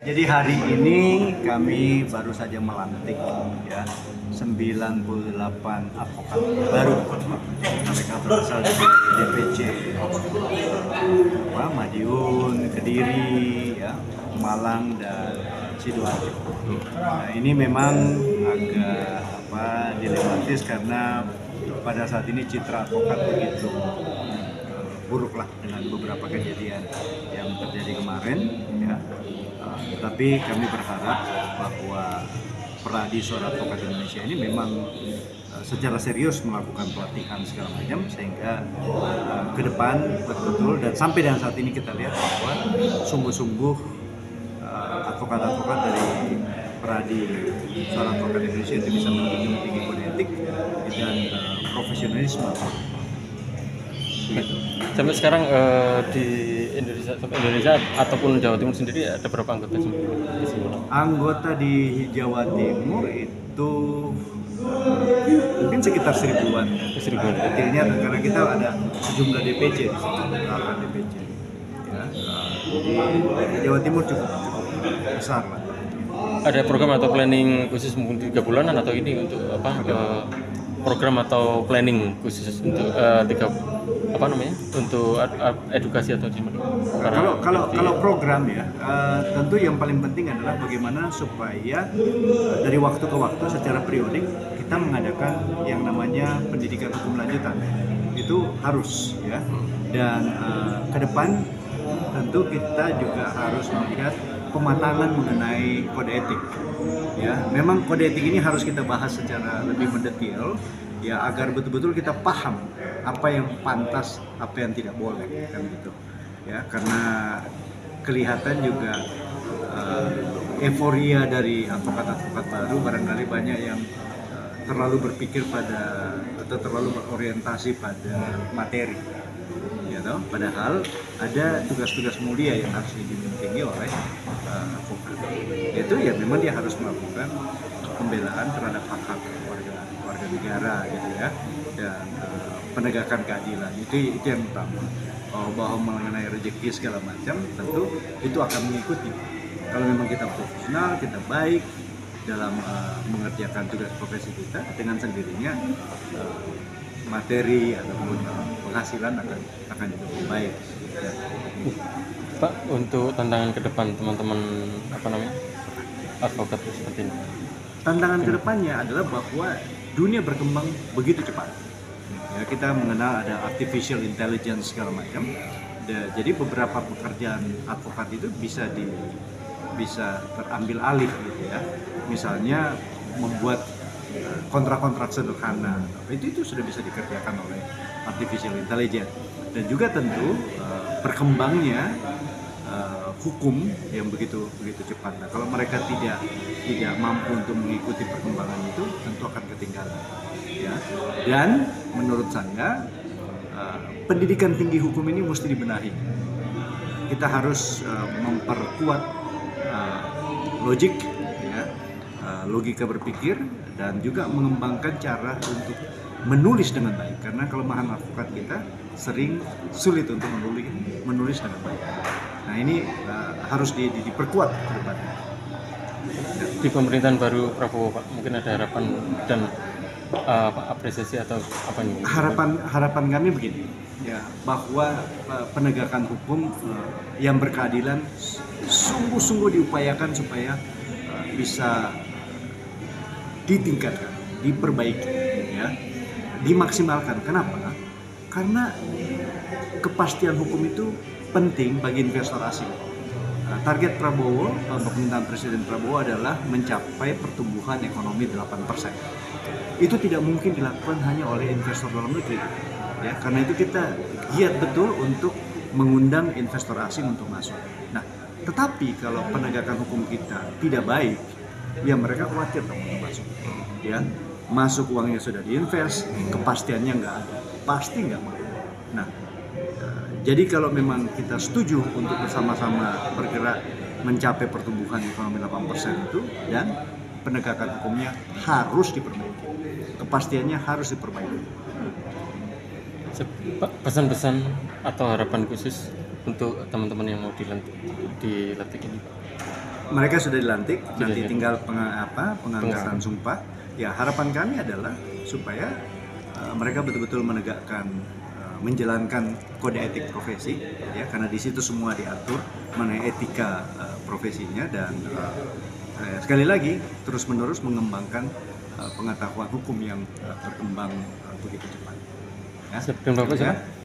Jadi hari ini kami baru saja melantik ya 98 advokat baru. Mereka berasal dari DPC Madiun, Kediri, ya, Malang dan Sidoarjo. Nah, ini memang agak dilematis karena pada saat ini citra advokat begitu buruk lah dengan beberapa kejadian yang terjadi kemarin ya. Tetapi kami berharap bahwa Peradi Suara Advokat Indonesia ini memang secara serius melakukan pelatihan segala macam sehingga ke depan betul-betul dan sampai dengan saat ini kita lihat bahwa sungguh-sungguh advokat-advokat dari Peradi Suara Advokat Indonesia itu bisa menjunjung tinggi kode etik dan profesionalisme. Sampai sekarang di Indonesia ataupun Jawa Timur sendiri ada berapa anggota di sini? Anggota di Jawa Timur itu mungkin sekitar 1000-an. Detailnya karena kita ada sejumlah DPC di sini, 8 DPC. Ya, jadi Jawa Timur cukup besar lah. Ada program atau planning khusus mungkin 3 bulanan atau ini untuk program atau planning khusus untuk untuk edukasi atau gimana? Kalau program ya, tentu yang paling penting adalah bagaimana supaya dari waktu ke waktu secara periodik kita mengadakan yang namanya pendidikan hukum lanjutan. Itu harus ya. Dan ke depan tentu kita juga harus melihat pematangan mengenai kode etik. Ya, memang kode etik ini harus kita bahas secara lebih mendetail ya agar betul-betul kita paham apa yang pantas, apa yang tidak boleh kan gitu. Ya, karena kelihatan juga euforia dari advokat-advokat baru barangkali banyak yang terlalu berpikir pada atau terlalu berorientasi pada materi. Ya, toh? Padahal ada tugas-tugas mulia yang harus dibimbingi oleh advokat. Itu ya memang dia harus melakukan pembelaan terhadap hak-hak warga negara gitu ya dan penegakan keadilan itu yang utama. Bahwa mengenai rezeki segala macam tentu itu akan mengikuti. Kalau memang kita profesional, kita baik dalam mengerjakan tugas profesi kita, dengan sendirinya materi ataupun penghasilan akan juga baik. Ya. Pak, untuk tantangan ke depan teman-teman advokat seperti ini. Tantangan ke depannya adalah bahwa dunia berkembang begitu cepat. Ya, kita mengenal ada artificial intelligence segala macam. Jadi beberapa pekerjaan advokat itu bisa terambil alih gitu ya. Misalnya membuat kontrak-kontrak sederhana, itu sudah bisa dikerjakan oleh artificial intelligence. Dan juga tentu berkembangnya hukum yang begitu cepat. Nah, kalau mereka tidak mampu untuk mengikuti perkembangan itu, tentu akan ketinggalan. Ya. Dan menurut saya pendidikan tinggi hukum ini mesti dibenahi. Kita harus memperkuat logik, ya, logika berpikir, dan juga mengembangkan cara untuk menulis dengan baik. Karena kelemahan advokat kita sering sulit untuk menulis dengan baik. Nah, ini harus diperkuat ke depannya. Di pemerintahan baru Prabowo, Pak, mungkin ada harapan dan apresiasi atau apa nih? Harapan kami begini, ya, bahwa penegakan hukum yang berkeadilan sungguh-sungguh diupayakan supaya bisa ditingkatkan, diperbaiki, ya, dimaksimalkan. Kenapa? Karena kepastian hukum itu penting bagi investor asing. Target Prabowo, pemerintahan Presiden Prabowo adalah mencapai pertumbuhan ekonomi 8%. Itu tidak mungkin dilakukan hanya oleh investor dalam negeri. Ya, karena itu kita giat betul untuk mengundang investor asing untuk masuk. Nah, tetapi kalau penegakan hukum kita tidak baik, ya mereka khawatir dong untuk masuk. Ya, masuk uangnya sudah diinvest, kepastiannya nggak ada, pasti nggak mau. Nah, jadi kalau memang kita setuju untuk bersama-sama bergerak mencapai pertumbuhan ekonomi 8% itu, dan penegakan hukumnya harus diperbaiki, kepastiannya harus diperbaiki. Pesan-pesan atau harapan khusus untuk teman-teman yang mau dilantik ini, Pak? Mereka sudah dilantik, nanti ya. tinggal pengangkatan sumpah. Ya, harapan kami adalah supaya mereka betul-betul menegakkan, menjalankan kode etik profesi, ya, karena di situ semua diatur mengenai etika profesinya, dan sekali lagi terus-menerus mengembangkan pengetahuan hukum yang berkembang begitu cepat. Ya. Terima kasih, Pak.